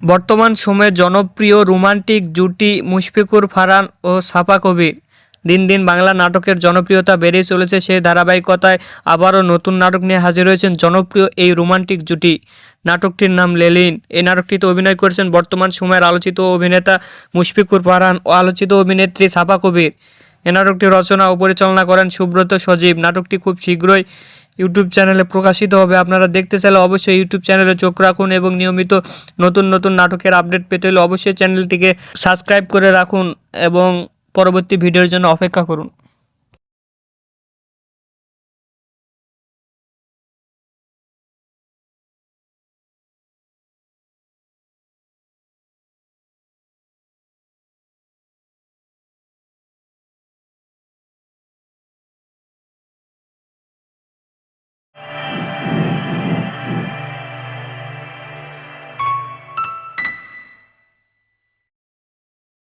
বর্তমান সময়ে জনপ্রিয় রোমান্টিক জুটি মুশফিকুর ফারহান ও সাফা কবির। দিন দিন বাংলা নাটকের জনপ্রিয়তা বেড়েই চলেছে। সেই ধারাবাহিকতায় আবারও নতুন নাটক নিয়ে হাজির হয়েছেন জনপ্রিয় এই রোমান্টিক জুটি। নাটকটির নাম লেলিন। এই নাটকটিতে অভিনয় করেছেন বর্তমান সময়ের আলোচিত অভিনেতা মুশফিকুর ফারহান ও আলোচিত অভিনেত্রী সাফা কবির। এ নাটকটি রচনা ও পরিচালনা করেন সুব্রত সজীব। নাটকটি খুব শীঘ্রই ইউটিউব চ্যানেলে প্রকাশিত হবে। আপনারা দেখতে চাইলে অবশ্যই ইউটিউব চ্যানেলে চোখ রাখুন এবং নিয়মিত নতুন নতুন নাটকের আপডেট পেতে হলে অবশ্যই চ্যানেলটিকে সাবস্ক্রাইব করে রাখুন এবং পরবর্তী ভিডিওর জন্য অপেক্ষা করুন।